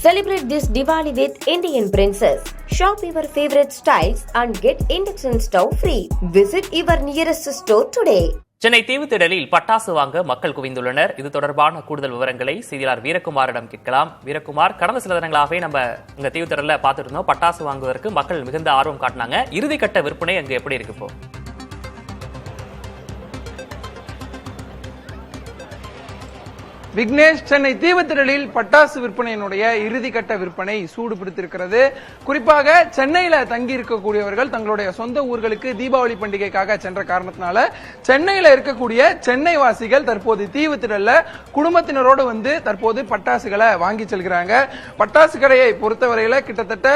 Celebrate this Diwali with Indian Princess. Shop your favorite styles and get induction stove free. Visit your nearest store today. Chennai தீவுத்திடலில் பட்டாசு வாங்க மக்கள் குவிந்துள்ளனர். இது தொடர்பான கூடுதல் விவரங்களை செய்தியாளர் வீரகுமாரிடம் கேட்கலாம். வீரகுமார், கடந்த சில தினங்களாகவே நம்ம இங்க தீவுத்திடல பார்த்துட்டு இருந்தோம். பட்டாசு வாங்குவதற்கு மக்கள் மிகுந்த ஆர்வம் காட்டினாங்க. இறுதிக்கட்ட விற்பனை அங்க எப்படி இருக்கு இப்போ? விக்னேஷ், சென்னை தீவுத்திடலில் பட்டாசு விற்பனையினுடைய இறுதிக்கட்ட விற்பனை சூடு பிடித்திருக்கிறது. குறிப்பாக சென்னையில தங்கி இருக்கக்கூடியவர்கள் தங்களுடைய சொந்த ஊர்களுக்கு தீபாவளி பண்டிகைக்காக சென்ற காரணத்தினால சென்னையில இருக்கக்கூடிய சென்னை வாசிகள் தற்போது தீவுத்திடல்ல குடும்பத்தினரோடு வந்து தற்போது பட்டாசுகளை வாங்கி செல்கிறாங்க. பட்டாசு கடையை பொறுத்தவரையில கிட்டத்தட்ட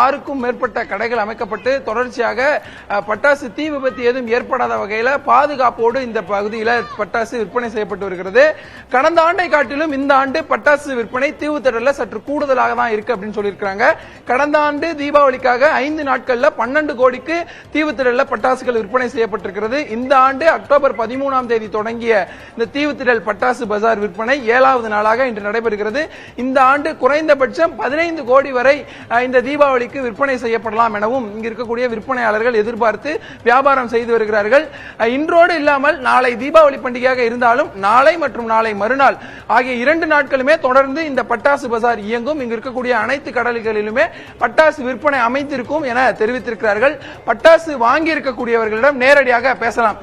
6க்கும் மேற்பட்ட கடைகள் அமைக்கப்பட்டு தொடர்ச்சியாக பட்டாசு தீ விபத்து ஏதும் ஏற்படாத வகையில பாதுகாப்போடு இந்த பகுதியில் பட்டாசு விற்பனை செய்யப்பட்டு வருகிறது. கடந்த ஆண்டை காட்டிலும் இந்த ஆண்டு பட்டாசு விற்பனை தீவுத்திடல்ல சற்று கூடுதலாக தான் இருக்கு அப்படின்னு சொல்லியிருக்காங்க. கடந்த ஆண்டு தீபாவளிக்காக 5 நாட்கள்ல 12 கோடிக்கு தீவுத்திடல்ல பட்டாசுகள் விற்பனை செய்யப்பட்டிருக்கிறது. இந்த ஆண்டு அக்டோபர் 13ஆம் தேதி தொடங்கிய இந்த தீவுத்திடல் பட்டாசு பஜார் விற்பனை 7வது நாளாக இன்று நடைபெறுகிறது. இந்த ஆண்டு குறைந்தபட்சம் 15 கோடி வரை இந்த தீபாவளிக்கு விற்பனை செய்யப்படலாம் எனவும் இங்கு இருக்கக்கூடிய விற்பனையாளர்கள் எதிர்பார்த்து வியாபாரம் செய்து வருகிறார்கள். இன்றோடு இல்லாமல் நாளை தீபாவளி பண்டிகையாக இருந்தாலும் நாளை மற்றும் நாளை மறுநாள் ஆகிய 2 நாட்களுமே தொடர்ந்து இந்த பட்டாசு பஜார் இயங்கும். இங்கு இருக்கக்கூடிய அனைத்து கடல்களிலுமே பட்டாசு விற்பனை அமைந்திருக்கும் என தெரிவித்திருக்கிறார்கள். பட்டாசு வாங்கி இருக்கக்கூடியவர்களிடம் நேரடியாக பேசலாம்.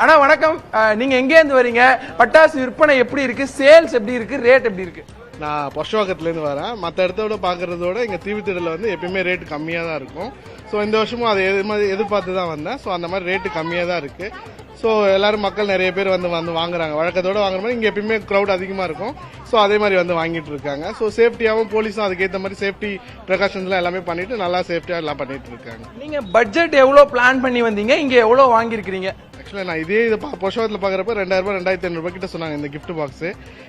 ஆனா வணக்கம், நீங்க எங்கே இருந்து வரீங்க? பட்டாசு விற்பனை எப்படி இருக்கு? சேல்ஸ் எப்படி இருக்கு? ரேட் எப்படி இருக்கு? நான் பொஷவாக்கத்துலேருந்து வரேன். மற்ற இடத்தோட பார்க்கறதோட எங்கள் தீவுத்திடலில் வந்து எப்பயுமே ரேட்டு கம்மியாக தான் இருக்கும். ஸோ இந்த வருஷமும் அதை எதிர்பார்த்து தான் வந்தேன். ஸோ அந்த மாதிரி ரேட்டு கம்மியாக தான் இருக்குது. ஸோ எல்லாரும் மக்கள் நிறைய பேர் வந்து வாங்குறாங்க. வழக்கத்தோடு வாங்குற மாதிரி இங்கே எப்பயுமே க்ரௌட் அதிகமாக இருக்கும். ஸோ அதே மாதிரி வந்து வாங்கிட்டு இருக்காங்க. ஸோ சேஃப்டியாகவும் போலீஸும் அதுக்கேற்ற மாதிரி சேஃப்டி ப்ரிகாஷன்ஸ்லாம் எல்லாமே பண்ணிட்டு நல்லா சேஃப்டியாக எல்லாம் பண்ணிட்டு இருக்காங்க. நீங்கள் பட்ஜெட் எவ்வளோ பிளான் பண்ணி வந்தீங்க? இங்கே எவ்வளோ வாங்கியிருக்கிறீங்க? ஆக்சுவலாக நான் இதே இது பொஷவத்தில் பார்க்குறப்ப 2000 2500 கிட்ட சொன்னாங்க இந்த கிஃப்ட் பாக்ஸ்.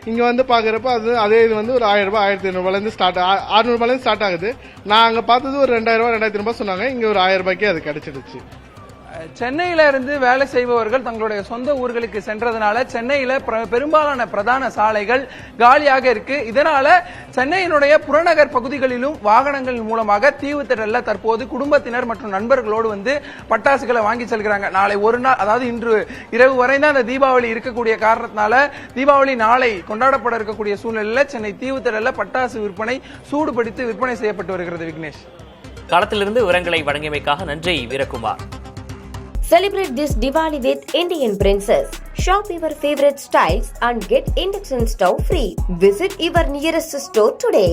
இங்கே வந்து பார்க்குறப்ப அதே இது வந்து ஒரு 1000 1500 ஸ்டார்ட் 600 ஸ்டார்ட் ஆகுது. நான் அங்கே பார்த்தது ஒரு 2000 2500 சொன்னாங்க. இங்கே ஒரு 1000 அது கிடைச்சிடுச்சு. சென்னையில இருந்து வேலை செய்பவர்கள் தங்களுடைய சொந்த ஊர்களுக்கு சென்றதுனால சென்னையில பெரும்பாலான பிரதான சாலைகள் காலியாக இருக்கு. இதனால சென்னையினுடைய புறநகர் பகுதிகளிலும் வாகனங்கள் மூலமாக தீவுத்திடல்ல தற்போது குடும்பத்தினர் மற்றும் நண்பர்களோடு வந்து பட்டாசுகளை வாங்கி செல்கிறாங்க. நாளை ஒரு நாள், அதாவது இன்று இரவு வரை தான் அந்த தீபாவளி இருக்கக்கூடிய காரணத்தினால தீபாவளி நாளை கொண்டாடப்பட இருக்கக்கூடிய சூழ்நிலையில் சென்னை தீவுத்திடல்ல பட்டாசு விற்பனை சூடுபிடித்து விற்பனை செய்யப்பட்டு வருகிறது. விக்னேஷ், களத்திலிருந்து விவரங்களை வழங்கியமைக்காக நன்றி Veerakumar. Celebrate this Diwali with Indian Princess. Shop your favorite styles and get induction stove free. Visit your nearest store today.